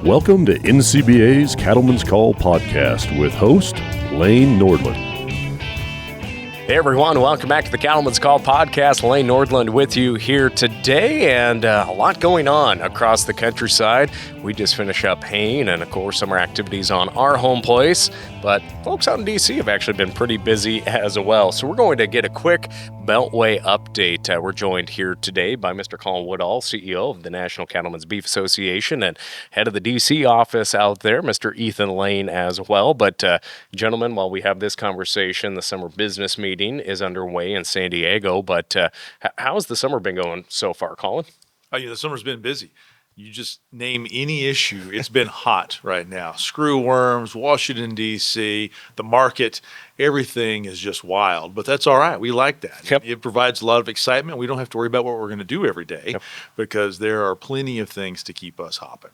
Welcome to NCBA's Cattleman's Call podcast with host Lane Nordland. Hey everyone, welcome back to the Cattleman's Call podcast. Lane Nordland with you here today, and a lot going on across the countryside. We just finished up haying and, of course, summer activities on our home place, but folks out in D.C. have actually been pretty busy as well. So we're going to get a quick Beltway update. We're joined here today by Mr. Colin Woodall, CEO of the National Cattlemen's Beef Association and head of the D.C. office out there, Mr. Ethan Lane as well. But gentlemen, while we have this conversation, the summer business meeting is underway in San Diego. But how's the summer been going so far, Colin? Oh, yeah, the summer's been busy. You just name any issue, it's been hot right now. Screw worms, Washington, D.C., the market, everything is just wild. But that's all right. We like that. Yep. It provides a lot of excitement. We don't have to worry about what we're going to do every day because there are plenty of things to keep us hopping.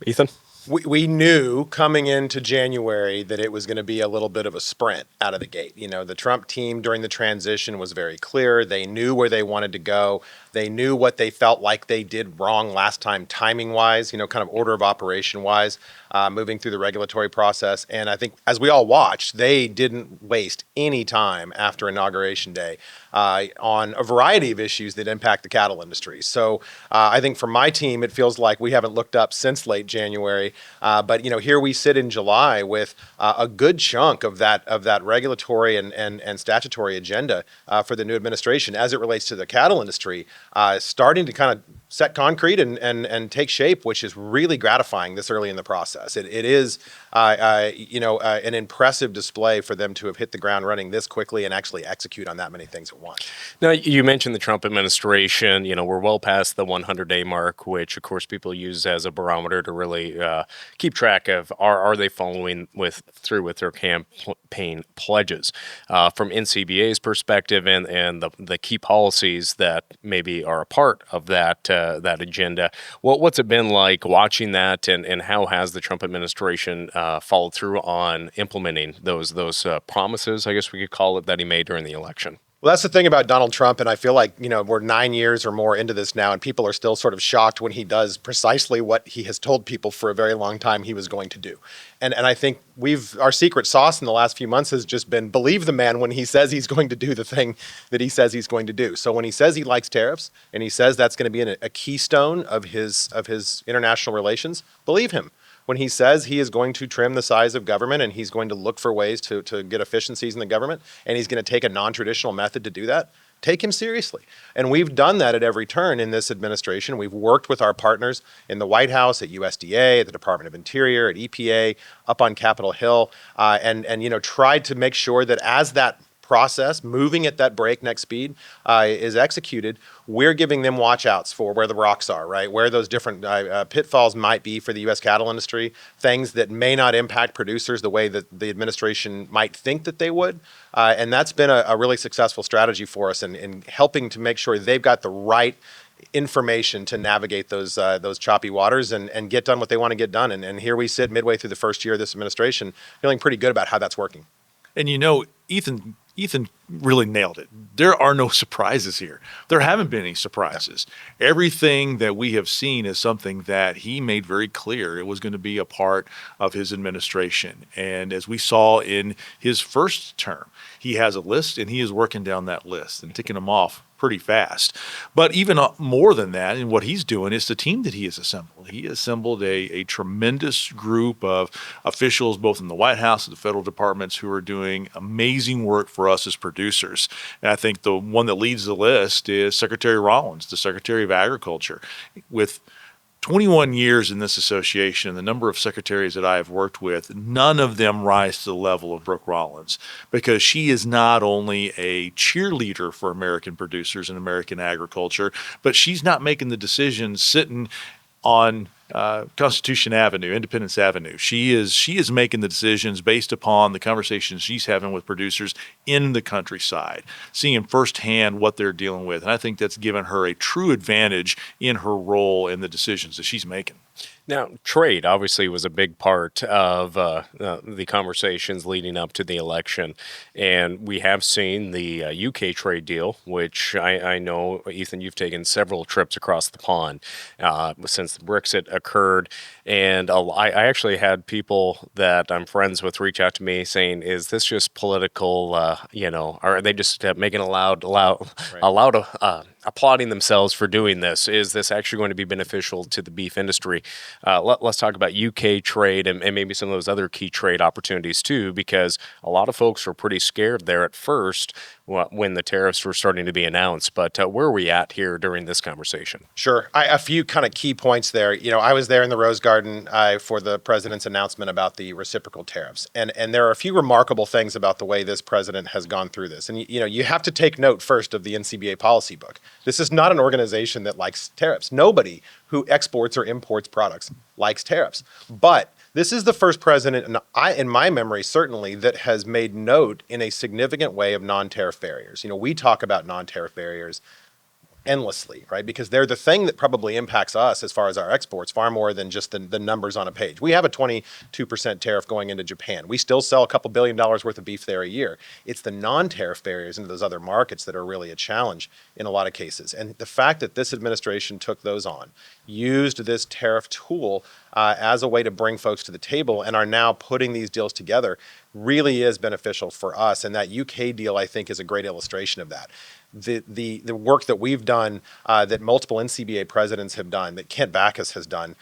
Ethan? We knew coming into January that it was going to be a little bit of a sprint out of the gate. You know, the Trump team during the transition was very clear. They knew where they wanted to go. They knew what they felt like they did wrong last time, timing-wise, kind of order of operation-wise, moving through the regulatory process. And I think as we all watched, they didn't waste any time after Inauguration Day on a variety of issues that impact the cattle industry. So I think for my team, it feels like we haven't looked up since late January. But here we sit in July with a good chunk of that regulatory and statutory agenda for the new administration as it relates to the cattle industry, starting to kind of set concrete and take shape, which is really gratifying this early in the process. It is an impressive display for them to have hit the ground running this quickly and actually execute on that many things at once. Now, you mentioned the Trump administration. We're well past the 100-day mark, which, of course, people use as a barometer to really keep track of are they following through with their campaign pledges. From NCBA's perspective and the key policies that maybe are a part of that agenda, what's it been like watching that, and how has the Trump administration followed through on implementing those promises, I guess we could call it, that he made during the election? Well, that's the thing about Donald Trump, and I feel like, we're 9 years or more into this now, and people are still sort of shocked when he does precisely what he has told people for a very long time he was going to do. And I think our secret sauce in the last few months has just been believe the man when he says he's going to do the thing that he says he's going to do. So when he says he likes tariffs, and he says that's going to be a keystone of his international relations, believe him. When he says he is going to trim the size of government and he's going to look for ways to get efficiencies in the government, and he's going to take a non-traditional method to do that, take him seriously. And we've done that at every turn in this administration. We've worked with our partners in the White House, at USDA, at the Department of Interior, at EPA, up on Capitol Hill, and tried to make sure that as that process, moving at that breakneck speed, is executed, we're giving them watch outs for where the rocks are, right? Where those different pitfalls might be for the U.S. cattle industry, things that may not impact producers the way that the administration might think that they would. And that's been a really successful strategy for us in helping to make sure they've got the right information to navigate those choppy waters and get done what they want to get done. And here we sit midway through the first year of this administration, feeling pretty good about how that's working. And Ethan really nailed it. There are no surprises here. There haven't been any surprises. Everything that we have seen is something that he made very clear it was going to be a part of his administration. And as we saw in his first term, he has a list and he is working down that list and ticking them off pretty fast. But even more than that, and what he's doing is the team that he has assembled. He assembled a tremendous group of officials, both in the White House and the federal departments, who are doing amazing work for us as producers. And I think the one that leads the list is Secretary Rollins, the Secretary of Agriculture. With 21 years in this association, the number of secretaries that I have worked with, none of them rise to the level of Brooke Rollins, because she is not only a cheerleader for American producers and American agriculture, but she's not making the decisions sitting on Constitution Avenue, Independence Avenue. She is making the decisions based upon the conversations she's having with producers in the countryside, seeing firsthand what they're dealing with. And I think that's given her a true advantage in her role and the decisions that she's making. Now, trade obviously was a big part of the conversations leading up to the election, and we have seen the UK trade deal, which I know, Ethan, you've taken several trips across the pond since the Brexit occurred. And I actually had people that I'm friends with reach out to me saying, "Is this just political? Are they just making applauding themselves for doing this? Is this actually going to be beneficial to the beef industry?" Let's talk about UK trade and maybe some of those other key trade opportunities too, because a lot of folks were pretty scared there at first when the tariffs were starting to be announced. But where are we at here during this conversation? Sure. A few kind of key points there. I was there in the Rose Garden for the president's announcement about the reciprocal tariffs. And there are a few remarkable things about the way this president has gone through this. And, you have to take note first of the NCBA policy book. This is not an organization that likes tariffs. Nobody who exports or imports products likes tariffs. But this is the first president, in my memory, certainly, that has made note in a significant way of non-tariff barriers. We talk about non-tariff barriers endlessly, right? Because they're the thing that probably impacts us as far as our exports far more than just the numbers on a page. We have a 22% tariff going into Japan. We still sell a couple $1 billion worth of beef there a year. It's the non-tariff barriers into those other markets that are really a challenge in a lot of cases. And the fact that this administration took those on, used this tariff tool as a way to bring folks to the table and are now putting these deals together really is beneficial for us. And that UK deal, I think, is a great illustration of that. The work that we've done, that multiple NCBA presidents have done, that Kent Backus has done,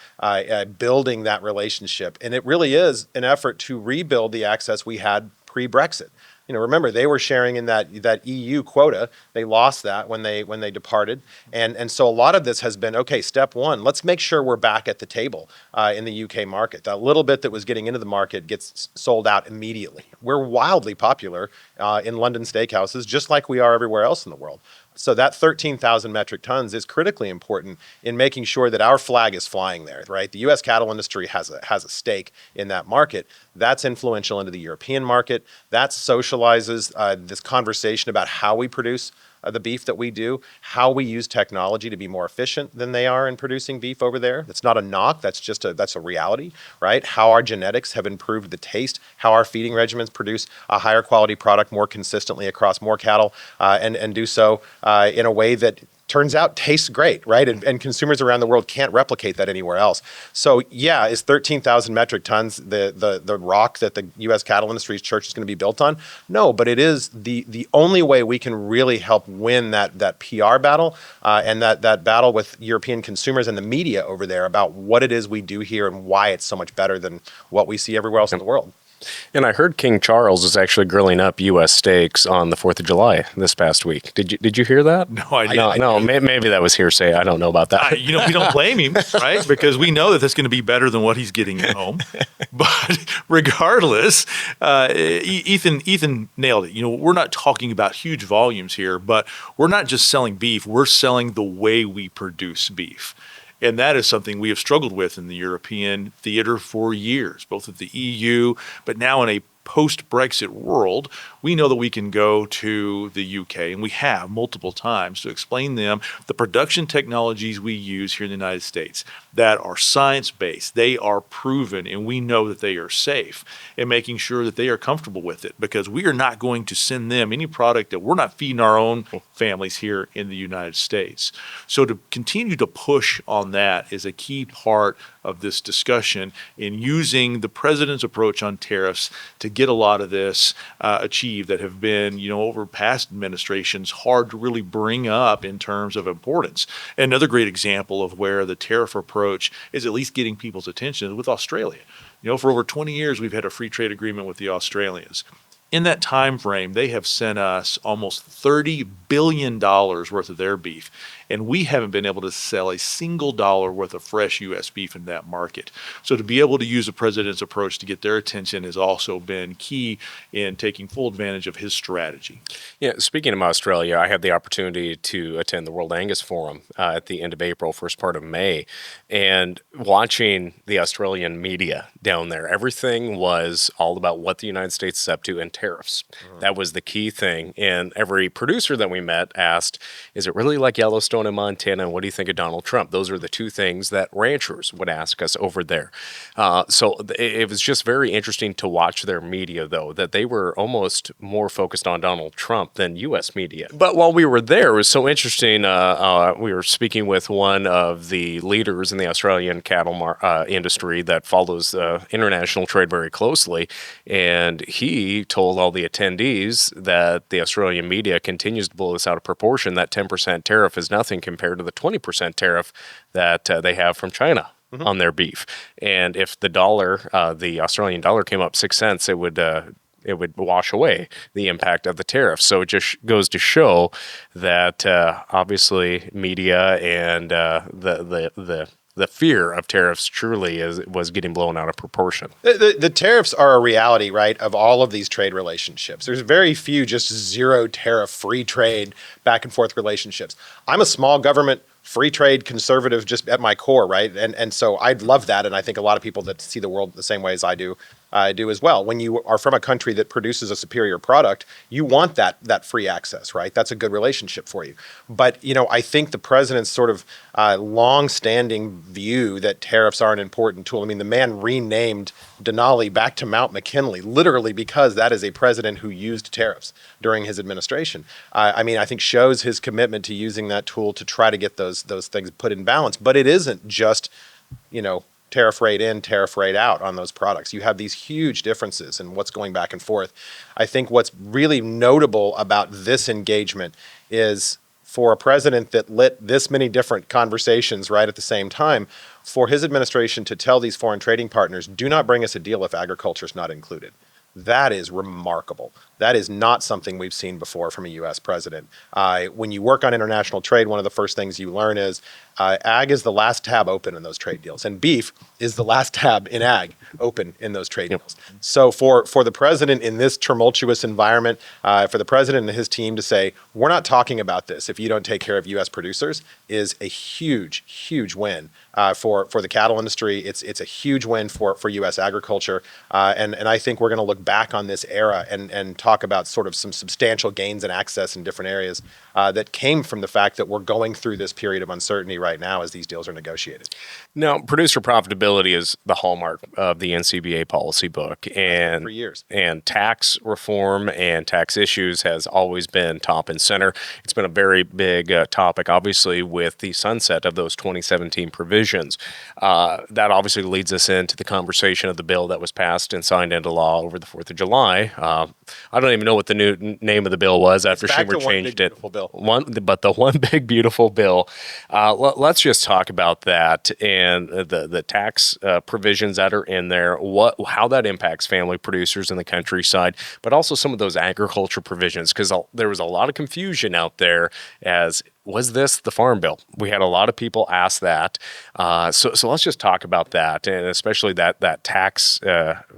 building that relationship. And it really is an effort to rebuild the access we had pre-Brexit. Remember, they were sharing in that EU quota. They lost that when they departed. And so a lot of this has been, okay, step one, let's make sure we're back at the table in the UK market. That little bit that was getting into the market gets sold out immediately. We're wildly popular in London steakhouses, just like we are everywhere else in the world. So that 13,000 metric tons is critically important in making sure that our flag is flying there, right? The U.S. cattle industry has a stake in that market. That's influential into the European market. That socializes this conversation about how we produce the beef that we do, how we use technology to be more efficient than they are in producing beef over there. That's not a knock. That's a reality, right? How our genetics have improved the taste, how our feeding regimens produce a higher quality product more consistently across more cattle, and do so in a way that turns out tastes great, right? And consumers around the world can't replicate that anywhere else. So yeah, is 13,000 metric tons the rock that the U.S. cattle industry's church is going to be built on? No, but it is the only way we can really help win that PR battle and that battle with European consumers and the media over there about what it is we do here and why it's so much better than what we see everywhere else in the world. And I heard King Charles is actually grilling up U.S. steaks on the 4th of July this past week. Did you hear that? No, I didn't. No, maybe that was hearsay. I don't know about that. We don't blame him, right? Because we know that that's going to be better than what he's getting at home. But regardless, Ethan nailed it. We're not talking about huge volumes here, but we're not just selling beef. We're selling the way we produce beef. And that is something we have struggled with in the European theater for years, both at the EU, but now in a post-Brexit world, we know that we can go to the UK, and we have multiple times, to explain them the production technologies we use here in the United States that are science-based, they are proven, and we know that they are safe, and making sure that they are comfortable with it, because we are not going to send them any product that we're not feeding our own families here in the United States. So to continue to push on that is a key part of this discussion in using the president's approach on tariffs to get a lot of this achieved that have been, over past administrations, hard to really bring up in terms of importance. And another great example of where the tariff approach is at least getting people's attention is with Australia. For over 20 years, we've had a free trade agreement with the Australians. In that time frame, they have sent us almost $30 billion worth of their beef, and we haven't been able to sell a single dollar worth of fresh U.S. beef in that market. So to be able to use the president's approach to get their attention has also been key in taking full advantage of his strategy. Yeah, speaking of Australia, I had the opportunity to attend the World Angus Forum at the end of April, first part of May, and watching the Australian media down there, everything was all about what the United States is up to and tariffs. That was the key thing. And every producer that we met asked, is it really like Yellowstone Arizona and Montana, and what do you think of Donald Trump? Those are the two things that ranchers would ask us over there. It was just very interesting to watch their media, though, that they were almost more focused on Donald Trump than U.S. media. But while we were there, it was so interesting. We were speaking with one of the leaders in the Australian cattle industry that follows international trade very closely, and he told all the attendees that the Australian media continues to blow this out of proportion, that 10% tariff is nothing compared to the 20% tariff that they have from China on their beef. And if the Australian dollar came up 6 cents, it would wash away the impact of the tariff. So it just goes to show that obviously media and the fear of tariffs truly was getting blown out of proportion. The tariffs are a reality, right, of all of these trade relationships. There's very few just zero tariff, free trade, back and forth relationships. I'm a small government, free trade conservative just at my core, right? And so I'd love that. And I think a lot of people that see the world the same way as I do as well. When you are from a country that produces a superior product, you want that free access, right? That's a good relationship for you. But, I think the president's sort of long-standing view that tariffs are an important tool. I mean, the man renamed Denali back to Mount McKinley, literally because that is a president who used tariffs during his administration. I think shows his commitment to using that tool to try to get those things put in balance. But it isn't just, tariff rate in, tariff rate out on those products. You have these huge differences in what's going back and forth. I think what's really notable about this engagement is for a president that lit this many different conversations right at the same time, for his administration to tell these foreign trading partners, do not bring us a deal if agriculture is not included. That is remarkable. That is not something we've seen before from a U.S. president. When you work on international trade, one of the first things you learn is ag is the last tab open in those trade deals, and beef is the last tab in ag open in those trade deals. So for the president in this tumultuous environment, for the president and his team to say, we're not talking about this if you don't take care of U.S. producers, is a huge, huge win for the cattle industry. It's a huge win for U.S. agriculture, and I think we're going to look back on this era and talk about sort of some substantial gains in access in different areas that came from the fact that we're going through this period of uncertainty right now as these deals are negotiated. Now, producer profitability is the hallmark of the NCBA policy book, and for years. And tax reform and tax issues has always been top and center. It's been a very big topic, obviously, with the sunset of those 2017 provisions. That obviously leads us into the conversation of the bill that was passed and signed into law over the 4th of July. I don't even know what the new name of the bill was after Schumer changed it. But the one big beautiful bill. Let's just talk about that and the tax provisions that are in there, how that impacts family producers in the countryside, but also some of those agriculture provisions, because there was a lot of confusion out there as, was this the Farm Bill? We had a lot of people ask that. So let's just talk about that, and especially that tax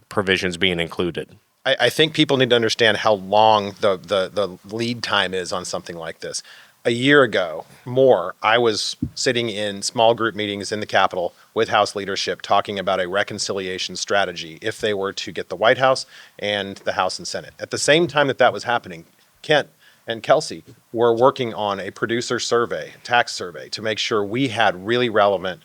provisions being included. I think people need to understand how long the lead time is on something like this. A year ago, I was sitting in small group meetings in the Capitol with House leadership talking about a reconciliation strategy if they were to get the White House and the House and Senate. At the same time that was happening, Kent and Kelsey were working on a producer survey, tax survey, to make sure we had really relevant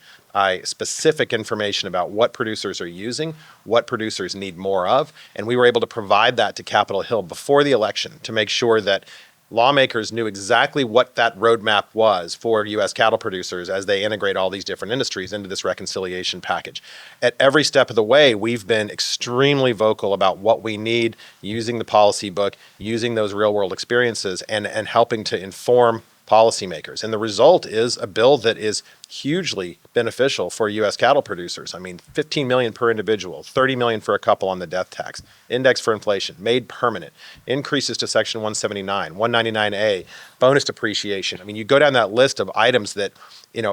specific information about what producers are using, what producers need more of, and we were able to provide that to Capitol Hill before the election to make sure that lawmakers knew exactly what that roadmap was for U.S. cattle producers as they integrate all these different industries into this reconciliation package. At every step of the way, we've been extremely vocal about what we need, using the policy book, using those real-world experiences, and helping to inform policymakers. And the result is a bill that is hugely beneficial for U.S. cattle producers. I mean, $15 million per individual, $30 million for a couple on the death tax, index for inflation, made permanent, increases to Section 179, 199A, bonus depreciation. I mean, you go down that list of items that,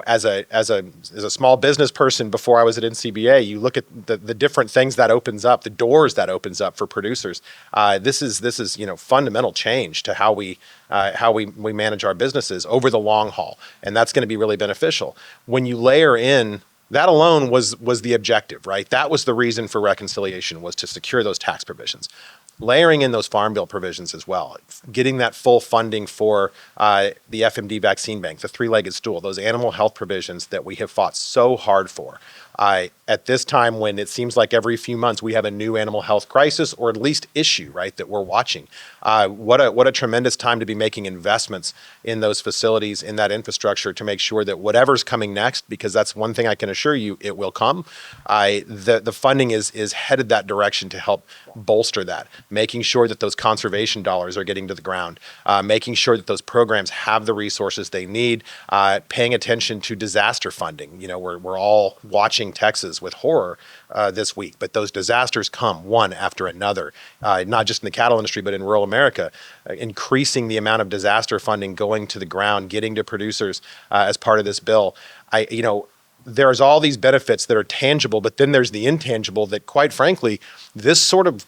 as a small business person before I was at NCBA, you look at the different things that opens up, the doors that opens up for producers. This is fundamental change to how we manage our businesses over the long haul, and that's going to be really beneficial. When you layer in, that alone was the objective, right? That was the reason for reconciliation, was to secure those tax provisions. layering in those farm bill provisions as well, getting that full funding for the FMD vaccine bank, the three-legged stool, those animal health provisions that we have fought so hard for. At this time when it seems like every few months we have a new animal health crisis or at least issue, right, that we're watching. What a tremendous time to be making investments in those facilities, in that infrastructure to make sure that whatever's coming next, because that's one thing I can assure you, it will come. The funding is headed that direction to help bolster that, making sure that those conservation dollars are getting to the ground, making sure that those programs have the resources they need, paying attention to disaster funding. You know, we're all watching Texas with horror this week, but those disasters come one after another, not just in the cattle industry, but in rural America, increasing the amount of disaster funding going to the ground, getting to producers as part of this bill. There's all these benefits that are tangible, but then there's the intangible that, quite frankly, this sort of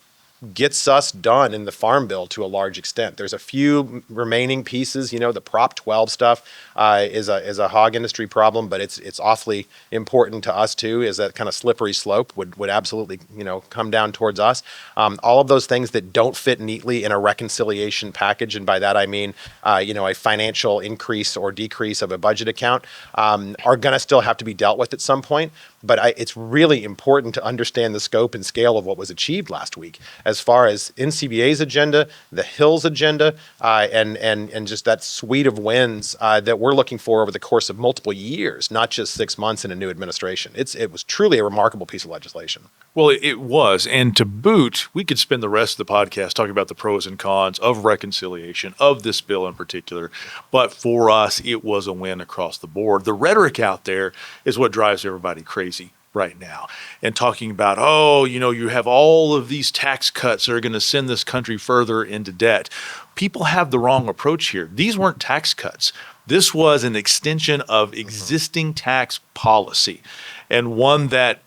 gets us done in the Farm Bill to a large extent. There's a few remaining pieces. You know, the Prop 12 stuff is a hog industry problem, but it's awfully important to us too. Is that kind of slippery slope would absolutely come down towards us. All of those things that don't fit neatly in a reconciliation package, and by that I mean a financial increase or decrease of a budget account, are going to still have to be dealt with at some point. But it's really important to understand the scope and scale of what was achieved last week, as far as NCBA's agenda, the Hill's agenda, and just that suite of wins that we're looking for over the course of multiple years, not just 6 months in a new administration. It was truly a remarkable piece of legislation. Well, it was. And to boot, we could spend the rest of the podcast talking about the pros and cons of reconciliation, of this bill in particular. But for us, it was a win across the board. The rhetoric out there is what drives everybody crazy right now. And talking about, you have all of these tax cuts that are going to send this country further into debt. People have the wrong approach here. These weren't tax cuts. This was an extension of existing tax policy, and one that,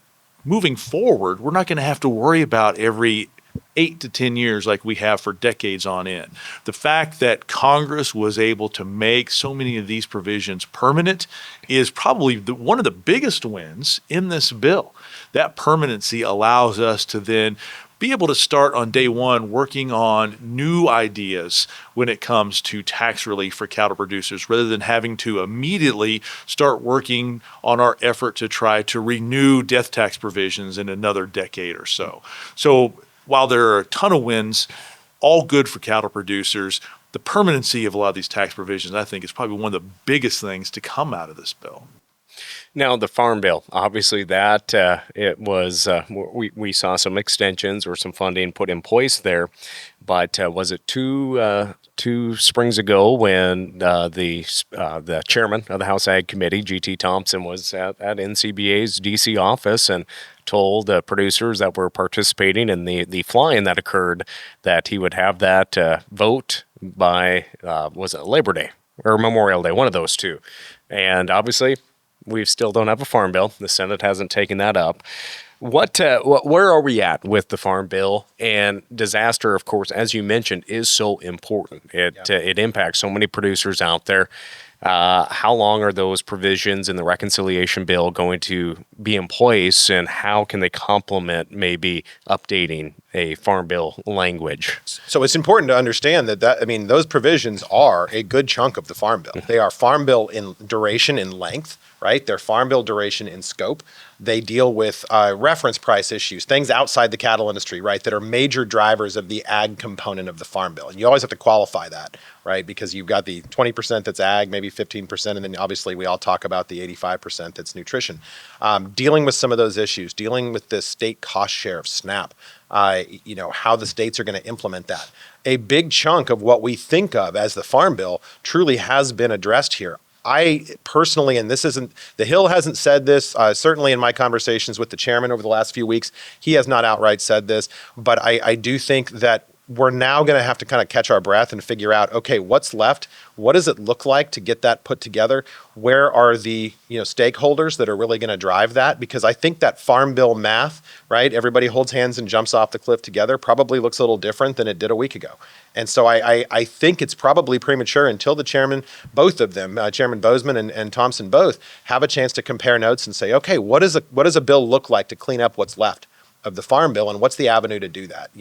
moving forward, we're not going to have to worry about every 8 to 10 years like we have for decades on end. The fact that Congress was able to make so many of these provisions permanent is probably one of the biggest wins in this bill. That permanency allows us to then be able to start on day one working on new ideas when it comes to tax relief for cattle producers, rather than having to immediately start working on our effort to try to renew death tax provisions in another decade or so. So while there are a ton of wins, all good for cattle producers, the permanency of a lot of these tax provisions, I think, is probably one of the biggest things to come out of this bill. Now, the Farm Bill, obviously that it was, we saw some extensions or some funding put in place there, but was it two springs ago when the chairman of the House Ag Committee, G.T. Thompson, was at NCBA's D.C. office and told producers that were participating in the fly-in that occurred that he would have that vote by, was it Labor Day or Memorial Day, one of those two. And obviously, we still don't have a Farm Bill. The Senate hasn't taken that up. Where are we at with the Farm Bill? And disaster, of course, as you mentioned, is so important. It impacts so many producers out there. How long are those provisions in the reconciliation bill going to be in place, and how can they complement maybe updating a Farm Bill language? So it's important to understand that those provisions are a good chunk of the Farm Bill. They are Farm Bill in duration, in length, right? They're Farm Bill duration in scope. They deal with reference price issues, things outside the cattle industry, right, that are major drivers of the ag component of the Farm Bill. And you always have to qualify that, right, because you've got the 20% that's ag, maybe 15%, and then obviously we all talk about the 85% that's nutrition. Dealing with some of those issues, dealing with the state cost share of SNAP, how the states are going to implement that. A big chunk of what we think of as the Farm Bill truly has been addressed here. I personally, and the Hill hasn't said this, certainly in my conversations with the chairman over the last few weeks, he has not outright said this, but I do think that we're now going to have to kind of catch our breath and figure out, okay, what's left? What does it look like to get that put together? Where are the stakeholders that are really going to drive that? Because I think that Farm Bill math, right, everybody holds hands and jumps off the cliff together, probably looks a little different than it did a week ago. And so I think it's probably premature until the chairman, both of them, Chairman Bozeman and Thompson both, have a chance to compare notes and say, okay, what does a bill look like to clean up what's left of the Farm Bill, and what's the avenue to do that?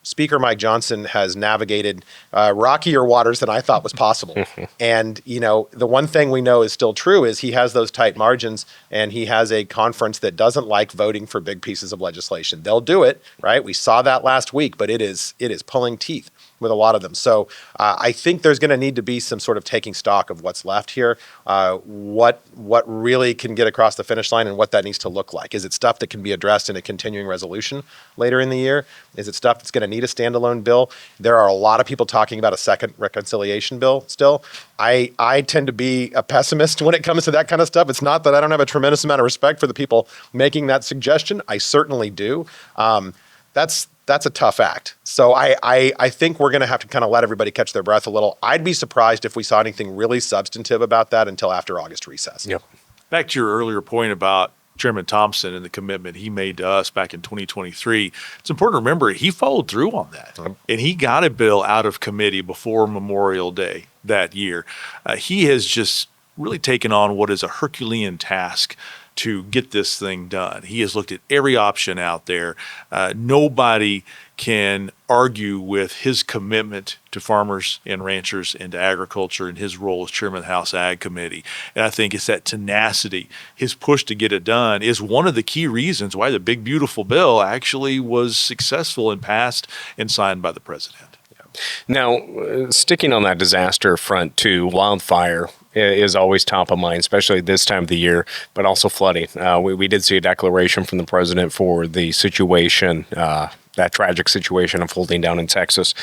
Speaker Mike Johnson has navigated rockier waters than I thought was possible. And, the one thing we know is still true is he has those tight margins, and he has a conference that doesn't like voting for big pieces of legislation. They'll do it, right? We saw that last week, but it is pulling teeth with a lot of them. So I think there's going to need to be some sort of taking stock of what's left here, what really can get across the finish line and what that needs to look like. Is it stuff that can be addressed in a continuing resolution later in the year? Is it stuff that's going to need a standalone bill? There are a lot of people talking about a second reconciliation bill still. I tend to be a pessimist when it comes to that kind of stuff. It's not that I don't have a tremendous amount of respect for the people making that suggestion. I certainly do. That's a tough act. So I think we're going to have to kind of let everybody catch their breath a little. I'd be surprised if we saw anything really substantive about that until after August recess. Yep. Back to your earlier point about Chairman Thompson and the commitment he made to us back in 2023, it's important to remember he followed through on that. And he got a bill out of committee before Memorial Day that year. He has just really taken on what is a Herculean task to get this thing done. He has looked at every option out there. Nobody can argue with his commitment to farmers and ranchers and to agriculture and his role as chairman of the House Ag Committee. And I think it's that tenacity, his push to get it done is one of the key reasons why the big, beautiful bill actually was successful and passed and signed by the president. Now, sticking on that disaster front too, wildfire is always top of mind, especially this time of the year, but also flooding. We did see a declaration from the president for the situation, that tragic situation unfolding down in Texas.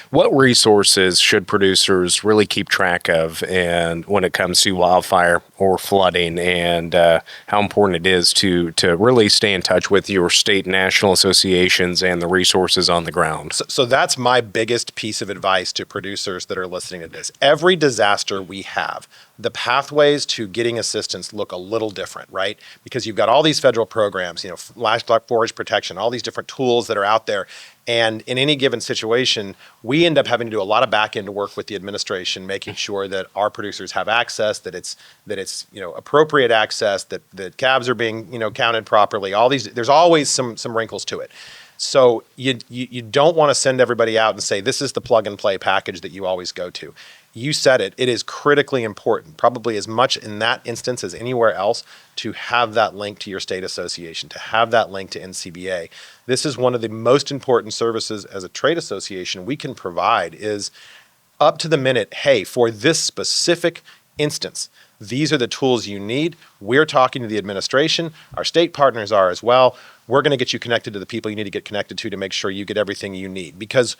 What resources should producers really keep track of and when it comes to wildfire or flooding, and how important it is to really stay in touch with your state and national associations and the resources on the ground? So that's my biggest piece of advice to producers that are listening to this. Every disaster we have, the pathways to getting assistance look a little different, right? Because you've got all these federal programs, livestock forage protection, all these different tools that are out there. And in any given situation, we end up having to do a lot of back end work with the administration, making sure that our producers have access, that it's appropriate access, that calves are being counted properly. All these, there's always some wrinkles to it. So you don't want to send everybody out and say this is the plug and play package that you always go to. You said it. It is critically important, probably as much in that instance as anywhere else, to have that link to your state association, to have that link to NCBA. This is one of the most important services as a trade association we can provide, is up to the minute, hey, for this specific instance, these are the tools you need. We're talking to the administration. Our state partners are as well. We're going to get you connected to the people you need to get connected to make sure you get everything you need. Because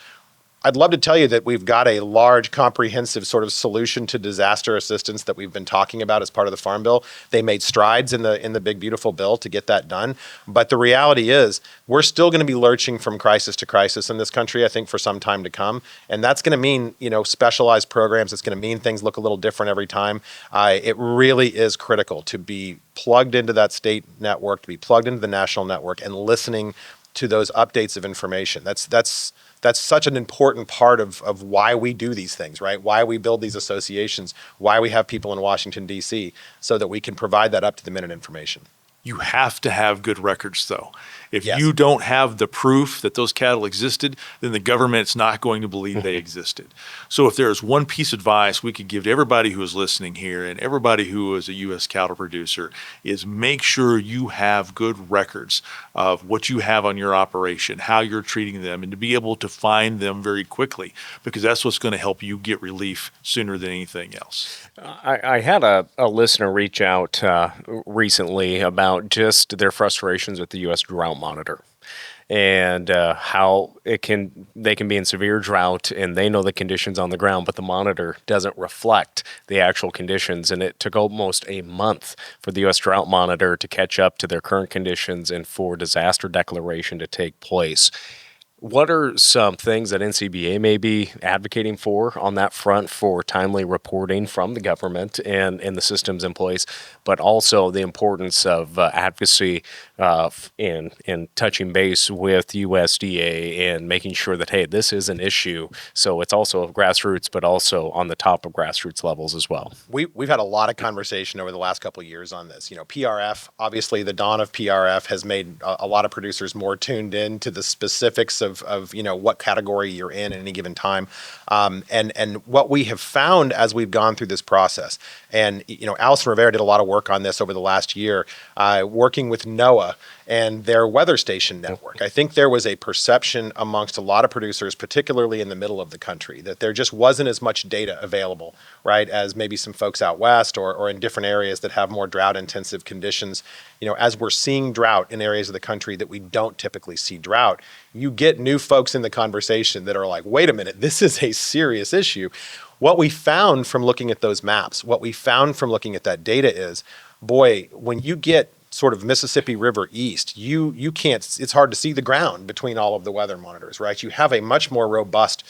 I'd love to tell you that we've got a large, comprehensive sort of solution to disaster assistance that we've been talking about as part of the Farm Bill. They made strides in the big, beautiful bill to get that done. But the reality is we're still going to be lurching from crisis to crisis in this country, I think, for some time to come. And that's going to mean, specialized programs. It's going to mean things look a little different every time. It really is critical to be plugged into that state network, to be plugged into the national network and listening to those updates of information. That's such an important part of why we do these things, right? Why we build these associations, why we have people in Washington, D.C., so that we can provide that up-to-the-minute information. You have to have good records, though. If Yes. you don't have the proof that those cattle existed, then the government's not going to believe they existed. So if there's one piece of advice we could give to everybody who is listening here and everybody who is a U.S. cattle producer is make sure you have good records of what you have on your operation, how you're treating them, and to be able to find them very quickly, because that's what's going to help you get relief sooner than anything else. I had a listener reach out recently about just their frustrations with the U.S. Drought Monitor and how they can be in severe drought and they know the conditions on the ground, but the monitor doesn't reflect the actual conditions. And it took almost a month for the U.S. Drought Monitor to catch up to their current conditions and for disaster declaration to take place. What are some things that NCBA may be advocating for on that front for timely reporting from the government and the systems in place, but also the importance of advocacy in touching base with USDA and making sure that, hey, this is an issue. So it's also grassroots, but also on the top of grassroots levels as well. We've had a lot of conversation over the last couple of years on this. PRF, obviously the dawn of PRF has made a lot of producers more tuned in to the specifics of what category you're in at any given time. And what we have found as we've gone through this process, and Allison Rivera did a lot of work on this over the last year, working with NOAA and their weather station network. I think there was a perception amongst a lot of producers, particularly in the middle of the country, that there just wasn't as much data available, right, as maybe some folks out west or in different areas that have more drought-intensive conditions. As we're seeing drought in areas of the country that we don't typically see drought, you get new folks in the conversation that are like, wait a minute, this is a serious issue. What we found from looking at those maps, what we found from looking at that data is, boy, when you get sort of Mississippi River east, you can't, it's hard to see the ground between all of the weather monitors, right? You have a much more robust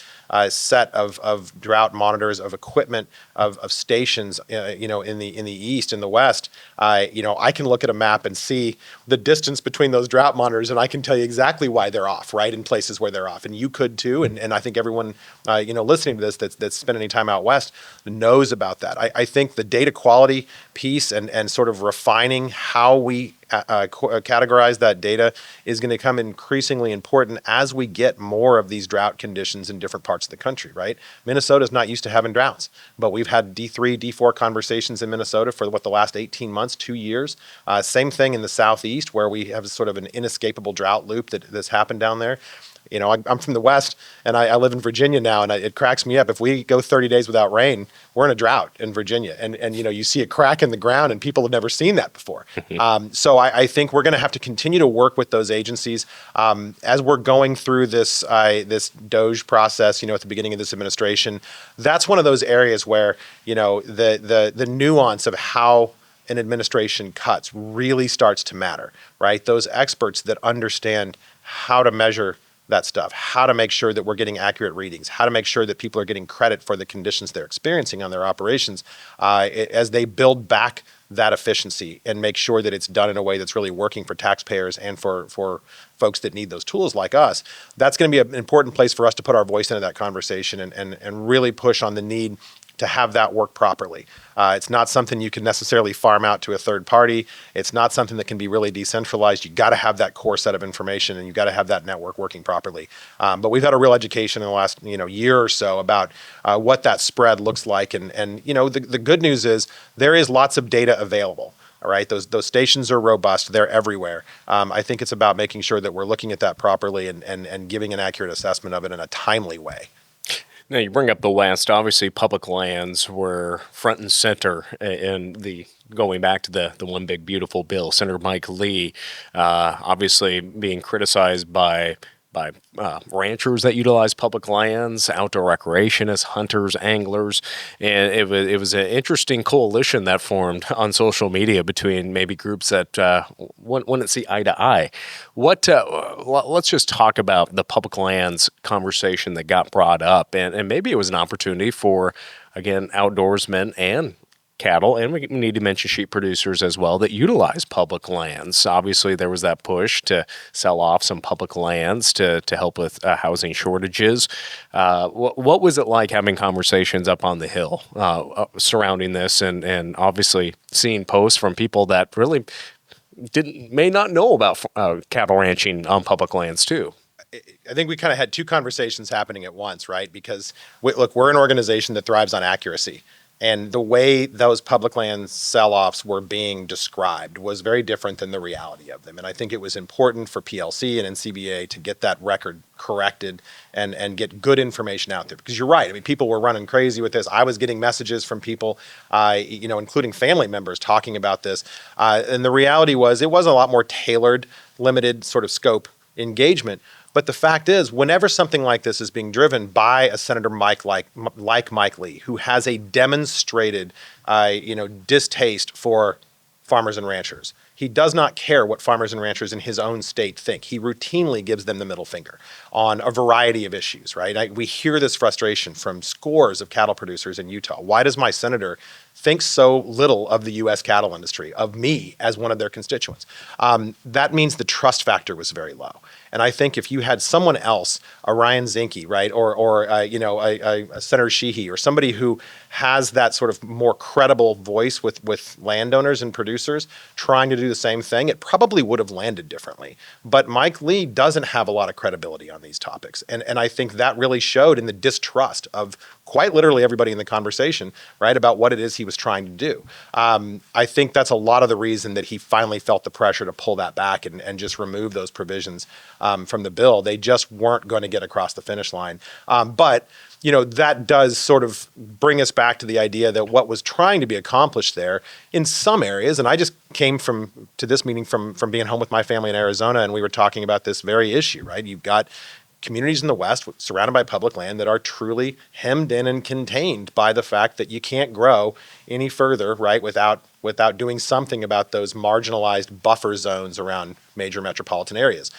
set of drought monitors, of equipment, of stations, in the east and the west. I can look at a map and see the distance between those drought monitors, and I can tell you exactly why they're off, right? In places where they're off, and you could too. And I think everyone, listening to this that's spent any time out west knows about that. I think the data quality piece and sort of refining how we categorize that data is going to become increasingly important as we get more of these drought conditions in different parts of the country, right? Minnesota's not used to having droughts, but we've had D3, D4 conversations in Minnesota for the last 18 months, 2 years. Same thing in the Southeast, where we have sort of an inescapable drought loop that's happened down there. I'm from the West, and I live in Virginia now, and it cracks me up. If we go 30 days without rain, we're in a drought in Virginia. And you see a crack in the ground, and people have never seen that before. So I think we're going to have to continue to work with those agencies. As we're going through this DOGE process, at the beginning of this administration, that's one of those areas where, the nuance of how an administration cuts really starts to matter, right? Those experts that understand how to measure that stuff, how to make sure that we're getting accurate readings, how to make sure that people are getting credit for the conditions they're experiencing on their operations, as they build back that efficiency and make sure that it's done in a way that's really working for taxpayers and for folks that need those tools like us. That's going to be an important place for us to put our voice into that conversation and really push on the need to have that work properly. It's not something you can necessarily farm out to a third party. It's not something that can be really decentralized. You got to have that core set of information, and you got to have that network working properly. But we've had a real education in the last year or so about what that spread looks like, and the good news is there is lots of data available. All right, those stations are robust. They're everywhere. I think it's about making sure that we're looking at that properly and giving an accurate assessment of it in a timely way. Now, you bring up the West. Obviously, public lands were front and center in going back to the One Big Beautiful Bill. Senator Mike Lee, obviously being criticized by ranchers that utilize public lands, outdoor recreationists, hunters, anglers, and it was an interesting coalition that formed on social media between maybe groups that wouldn't see eye to eye. Let's just talk about the public lands conversation that got brought up, and maybe it was an opportunity for, again, outdoorsmen and cattle, and we need to mention sheep producers as well that utilize public lands. Obviously, there was that push to sell off some public lands to help with housing shortages. What was it like having conversations up on the Hill surrounding this, and obviously seeing posts from people that really may not know about cattle ranching on public lands too? I think we kind of had two conversations happening at once, right? Because we're an organization that thrives on accuracy. And the way those public land sell-offs were being described was very different than the reality of them. And I think it was important for PLC and NCBA to get that record corrected and get good information out there. Because you're right. I mean, people were running crazy with this. I was getting messages from people, including family members talking about this. And the reality was it was a lot more tailored, limited sort of scope engagement. But the fact is, whenever something like this is being driven by a senator like Mike Lee, who has a demonstrated, distaste for farmers and ranchers, he does not care what farmers and ranchers in his own state think. He routinely gives them the middle finger on a variety of issues, right? We hear this frustration from scores of cattle producers in Utah. Why does my senator thinks so little of the U.S. cattle industry, of me as one of their constituents. That means the trust factor was very low. And I think if you had someone else, a Ryan Zinke, right, or a Senator Sheehy, or somebody who has that sort of more credible voice with landowners and producers trying to do the same thing, it probably would have landed differently. But Mike Lee doesn't have a lot of credibility on these topics. And I think that really showed in the distrust of quite literally everybody in the conversation, right, about what it is he was trying to do. I think that's a lot of the reason that he finally felt the pressure to pull that back and just remove those provisions from the bill. They just weren't going to get across the finish line. But that does sort of bring us back to the idea that what was trying to be accomplished there in some areas, and I just came to this meeting from being home with my family in Arizona, and we were talking about this very issue, right? You've got communities in the West surrounded by public land that are truly hemmed in and contained by the fact that you can't grow any further, right, without doing something about those marginalized buffer zones around major metropolitan areas.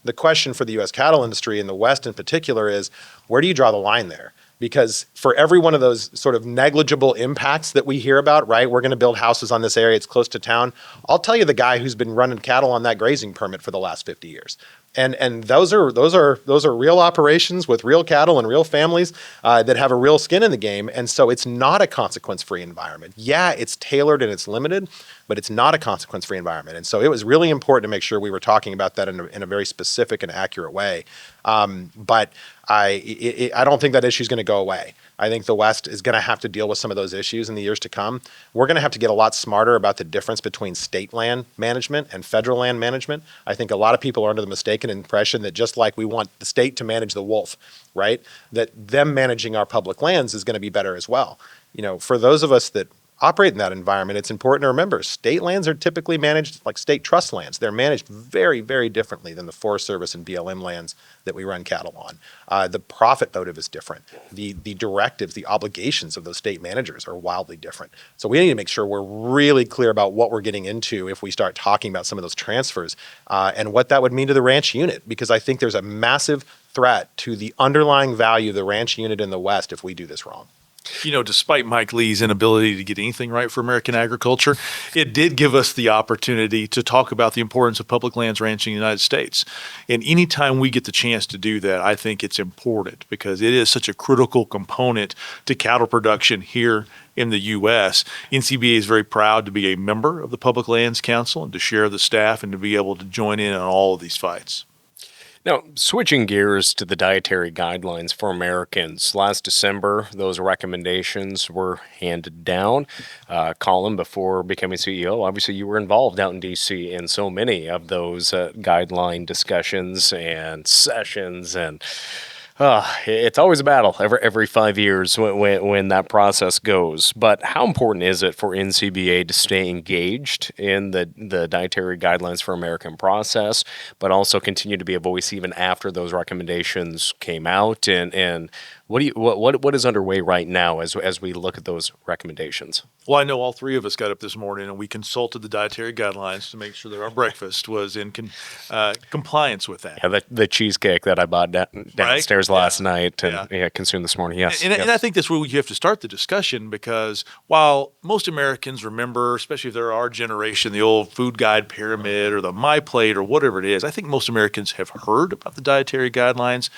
The question for the U.S. cattle industry in the West in particular is, where do you draw the line there? Because for every one of those sort of negligible impacts that we hear about, right, we're going to build houses on this area, it's close to town. I'll tell you the guy who's been running cattle on that grazing permit for the last 50 years. And those are real operations with real cattle and real families that have a real skin in the game. And so it's not a consequence-free environment. Yeah, it's tailored and it's limited, but it's not a consequence-free environment. And so it was really important to make sure we were talking about that in a very specific and accurate way. But I don't think that issue is going to go away. I think the West is going to have to deal with some of those issues in the years to come. We're going to have to get a lot smarter about the difference between state land management and federal land management. I think a lot of people are under the mistaken impression that just like we want the state to manage the wolf, right, that them managing our public lands is going to be better as well. For those of us that operate in that environment, it's important to remember state lands are typically managed like state trust lands. They're managed very, very differently than the Forest Service and BLM lands that we run cattle on. The profit motive is different. The directives, the obligations of those state managers are wildly different. So we need to make sure we're really clear about what we're getting into if we start talking about some of those transfers and what that would mean to the ranch unit, because I think there's a massive threat to the underlying value of the ranch unit in the West if we do this wrong. Despite Mike Lee's inability to get anything right for American agriculture, it did give us the opportunity to talk about the importance of public lands ranching in the United States. And anytime we get the chance to do that, I think it's important because it is such a critical component to cattle production here in the U.S. NCBA is very proud to be a member of the Public Lands Council and to share the staff and to be able to join in on all of these fights. Now, switching gears to the dietary guidelines for Americans. Last December, those recommendations were handed down. Colin, before becoming CEO, obviously you were involved out in D.C. in so many of those guideline discussions and sessions, and it's always a battle every 5 years when that process goes. But how important is it for NCBA to stay engaged in the dietary guidelines for American process, but also continue to be a voice even after those recommendations came out? And what is underway right now as we look at those recommendations? Well, I know all three of us got up this morning and we consulted the dietary guidelines to make sure that our breakfast was in compliance with that. Yeah, the cheesecake that I bought downstairs last night and consumed this morning. Yes, and I think that's where you have to start the discussion, because while most Americans remember, especially if they're our generation, the old food guide pyramid or the My Plate or whatever it is, I think most Americans have heard about the dietary guidelines,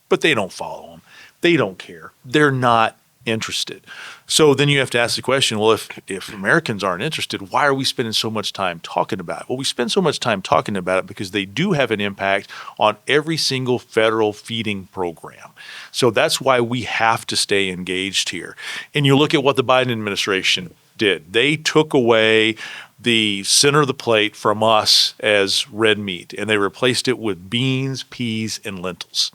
but they don't follow them. They don't care. They're not interested. So then you have to ask the question, well, if Americans aren't interested, why are we spending so much time talking about it? Well, we spend so much time talking about it because they do have an impact on every single federal feeding program. So that's why we have to stay engaged here. And you look at what the Biden administration did. They took away the center of the plate from us as red meat, and they replaced it with beans, peas, and lentils.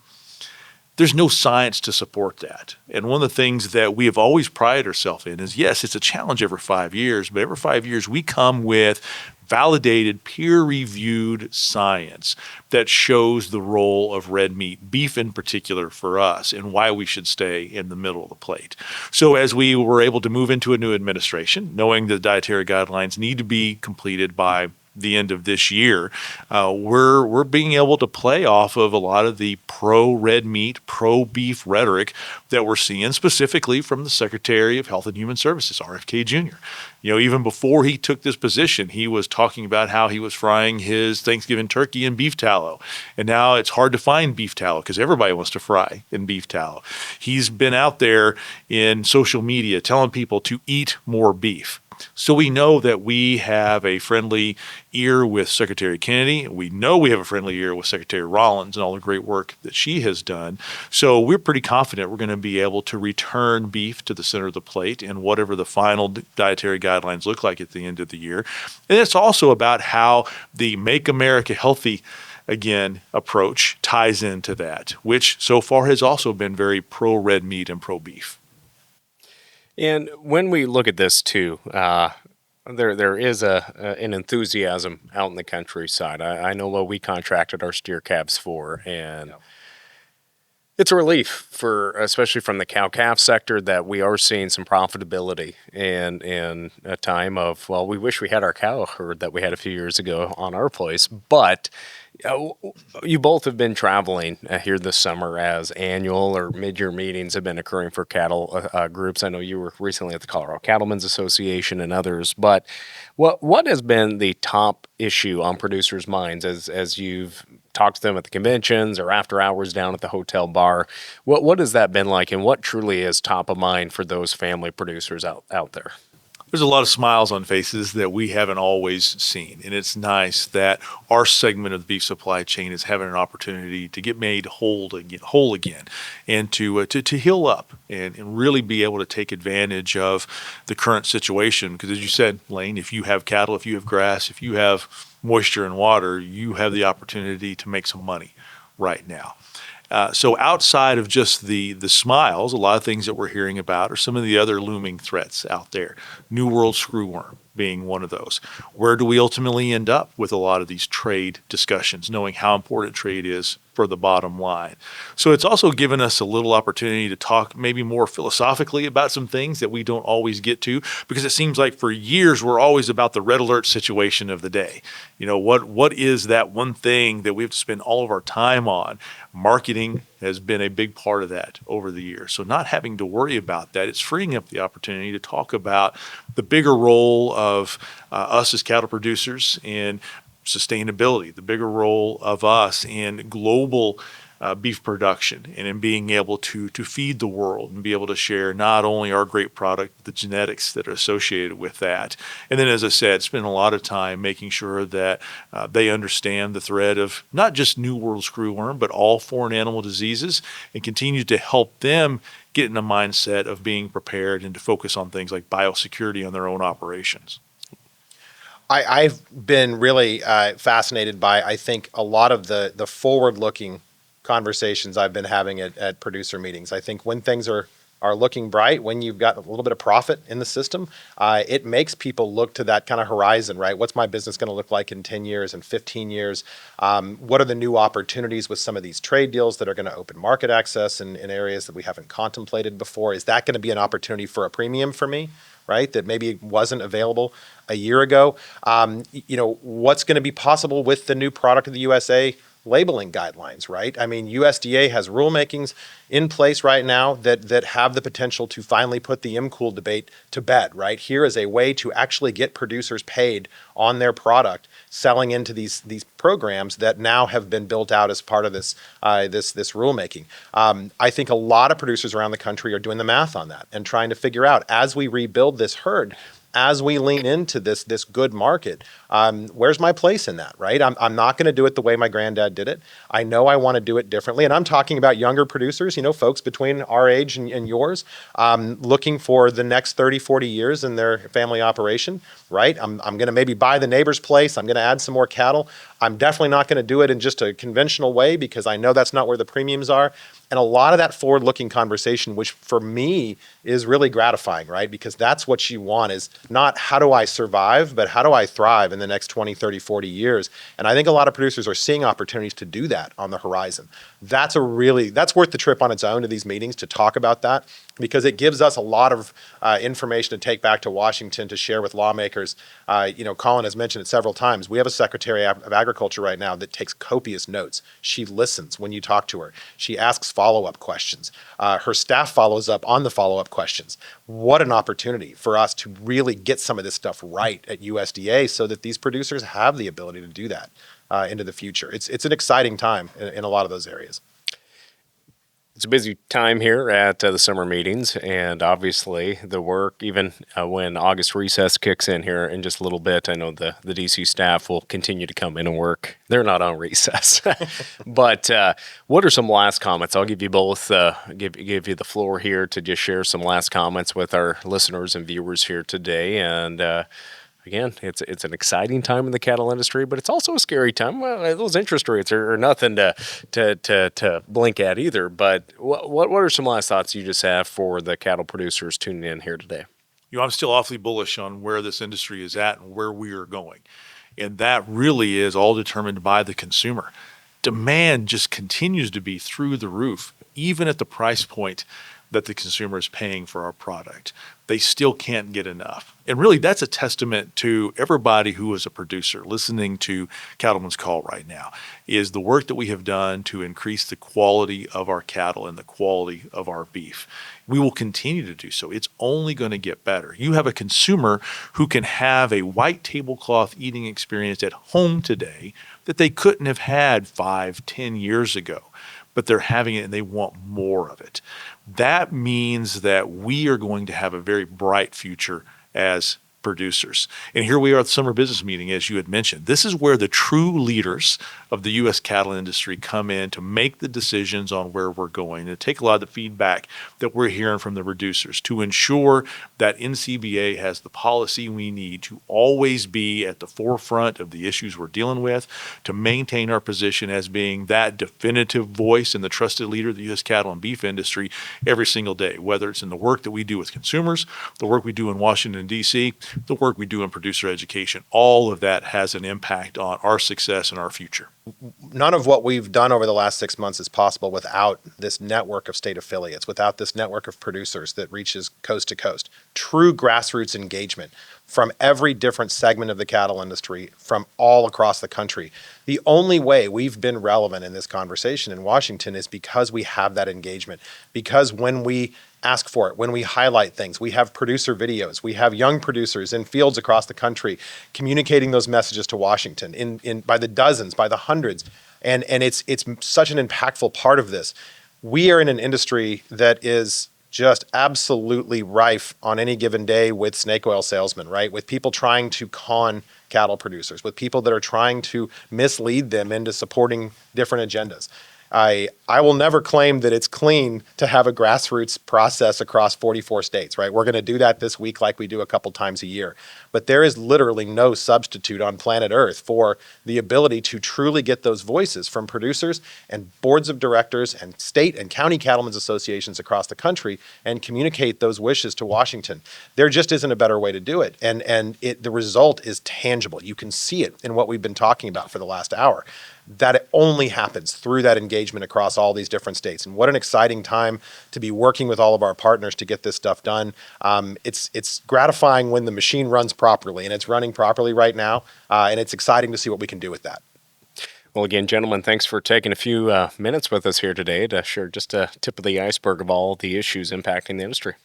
There's no science to support that. And one of the things that we have always prided ourselves in is, yes, it's a challenge every 5 years, but every 5 years we come with validated, peer-reviewed science that shows the role of red meat, beef in particular for us, and why we should stay in the middle of the plate. So as we were able to move into a new administration, knowing the dietary guidelines need to be completed by the end of this year, we're being able to play off of a lot of the pro-red meat, pro-beef rhetoric that we're seeing specifically from the Secretary of Health and Human Services, RFK Jr. Even before he took this position, he was talking about how he was frying his Thanksgiving turkey in beef tallow. And now it's hard to find beef tallow because everybody wants to fry in beef tallow. He's been out there in social media telling people to eat more beef. So we know that we have a friendly ear with Secretary Kennedy. We know we have a friendly ear with Secretary Rollins and all the great work that she has done. So we're pretty confident we're going to be able to return beef to the center of the plate and whatever the final dietary guidelines look like at the end of the year. And it's also about how the Make America Healthy Again approach ties into that, which so far has also been very pro-red meat and pro-beef. And when we look at this too, there is an enthusiasm out in the countryside. I know what we contracted our steer calves for, and it's a relief for, especially from the cow-calf sector, that we are seeing some profitability in a time of, well, we wish we had our cow herd that we had a few years ago on our place, but you both have been traveling here this summer as annual or mid-year meetings have been occurring for cattle groups. I know you were recently at the Colorado Cattlemen's Association and others, but what has been the top issue on producers' minds as you've talked to them at the conventions or after hours down at the hotel bar? What has that been like, and what truly is top of mind for those family producers out there? There's a lot of smiles on faces that we haven't always seen. And it's nice that our segment of the beef supply chain is having an opportunity to get made whole again and to heal up and really be able to take advantage of the current situation. Because as you said, Lane, if you have cattle, if you have grass, if you have moisture and water, you have the opportunity to make some money right now. So outside of just the smiles, a lot of things that we're hearing about are some of the other looming threats out there. New World screwworm being one of those. Where do we ultimately end up with a lot of these trade discussions, knowing how important trade is for the bottom line? So it's also given us a little opportunity to talk maybe more philosophically about some things that we don't always get to, because it seems like for years we're always about the red alert situation of the day. What is that one thing that we have to spend all of our time on? Marketing has been a big part of that over the years. So not having to worry about that, it's freeing up the opportunity to talk about the bigger role of us as cattle producers in sustainability, the bigger role of us in global beef production and in being able to feed the world and be able to share not only our great product, but the genetics that are associated with that. And then, as I said, spend a lot of time making sure that they understand the threat of not just New World screwworm, but all foreign animal diseases, and continue to help them get in a mindset of being prepared and to focus on things like biosecurity on their own operations. I've been really fascinated by, I think, a lot of the forward-looking conversations I've been having at producer meetings. I think when things are looking bright, when you've got a little bit of profit in the system, it makes people look to that kind of horizon, right? What's my business going to look like in 10 years and 15 years? What are the new opportunities with some of these trade deals that are going to open market access in areas that we haven't contemplated before? Is that going to be an opportunity for a premium for me, right? That maybe wasn't available a year ago? What's going to be possible with the new product of the USA labeling guidelines, right? I mean, USDA has rulemakings in place right now that have the potential to finally put the MCOOL debate to bed, right? Here is a way to actually get producers paid on their product, selling into these programs that now have been built out as part of this rulemaking. I think a lot of producers around the country are doing the math on that and trying to figure out, as we rebuild this herd, as we lean into this good market, where's my place in that, right? I'm not going to do it the way my granddad did it. I know I want to do it differently. And I'm talking about younger producers, folks between our age and yours, looking for the next 30, 40 years in their family operation, right? I'm going to maybe buy the neighbor's place. I'm going to add some more cattle. I'm definitely not going to do it in just a conventional way because I know that's not where the premiums are. And a lot of that forward-looking conversation, which for me is really gratifying, right? Because that's what you want, is not how do I survive, but how do I thrive in the next 20, 30, 40 years? And I think a lot of producers are seeing opportunities to do that on the horizon. That's worth the trip on its own to these meetings to talk about that. because it gives us a lot of information to take back to Washington to share with lawmakers. Colin has mentioned it several times. We have a Secretary of Agriculture right now that takes copious notes. She listens when you talk to her. She asks follow-up questions. Her staff follows up on the follow-up questions. What an opportunity for us to really get some of this stuff right at USDA so that these producers have the ability to do that into the future. It's an exciting time in a lot of those areas. It's a busy time here at the summer meetings, and obviously the work, even when August recess kicks in here in just a little bit, I know the DC staff will continue to come in and work. They're not on recess. But what are some last comments? I'll give you both, give you the floor here to just share some last comments with our listeners and viewers here today. And again, it's an exciting time in the cattle industry, but it's also a scary time. Well, those interest rates are nothing to blink at either. But what are some last thoughts you just have for the cattle producers tuning in here today? I'm still awfully bullish on where this industry is at and where we are going. And that really is all determined by the consumer. Demand just continues to be through the roof, even at the price point that the consumer is paying for our product. They still can't get enough. And really, that's a testament to everybody who is a producer listening to Cattleman's Call right now, is the work that we have done to increase the quality of our cattle and the quality of our beef. We will continue to do so. It's only going to get better. You have a consumer who can have a white tablecloth eating experience at home today that they couldn't have had 5-10 years ago, but they're having it and they want more of it. That means that we are going to have a very bright future as producers. And here we are at the summer business meeting, as you had mentioned. This is where the true leaders of the U.S. cattle industry come in to make the decisions on where we're going, and take a lot of the feedback that we're hearing from the producers to ensure that NCBA has the policy we need to always be at the forefront of the issues we're dealing with, to maintain our position as being that definitive voice and the trusted leader of the U.S. cattle and beef industry every single day, whether it's in the work that we do with consumers, the work we do in Washington, D.C., the work we do in producer education. All of that has an impact on our success and our future. None of what we've done over the last 6 months is possible without this network of state affiliates, without this network of producers that reaches coast to coast. True grassroots engagement from every different segment of the cattle industry from all across the country. The only way we've been relevant in this conversation in Washington is because we have that engagement, because when we ask for it, when we highlight things, we have producer videos, we have young producers in fields across the country communicating those messages to Washington in by the dozens, by the hundreds, and it's such an impactful part of this. We are in an industry that is just absolutely rife on any given day with snake oil salesmen, right? With people trying to con cattle producers, with people that are trying to mislead them into supporting different agendas. I will never claim that it's clean to have a grassroots process across 44 states, right? We're going to do that this week like we do a couple times a year. But there is literally no substitute on planet Earth for the ability to truly get those voices from producers and boards of directors and state and county cattlemen's associations across the country and communicate those wishes to Washington. There just isn't a better way to do it. And the result is tangible. You can see it in what we've been talking about for the last hour. That it only happens through that engagement across all these different states. And what an exciting time to be working with all of our partners to get this stuff done. It's gratifying when the machine runs properly, and it's running properly right now. And it's exciting to see what we can do with that. Well, again, gentlemen, thanks for taking a few minutes with us here today to share just a tip of the iceberg of all the issues impacting the industry.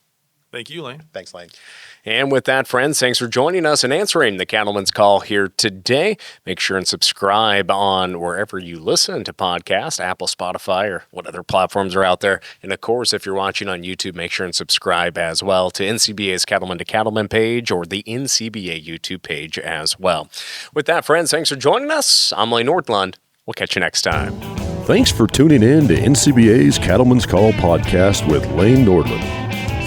Thank you, Lane. Thanks, Lane. And with that, friends, thanks for joining us and answering the Cattleman's Call here today. Make sure and subscribe on wherever you listen to podcasts, Apple, Spotify, or what other platforms are out there. And of course, if you're watching on YouTube, make sure and subscribe as well to NCBA's Cattleman to Cattleman page or the NCBA YouTube page as well. With that, friends, thanks for joining us. I'm Lane Nordlund. We'll catch you next time. Thanks for tuning in to NCBA's Cattleman's Call podcast with Lane Nordlund.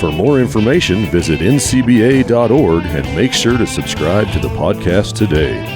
For more information, visit ncba.org and make sure to subscribe to the podcast today.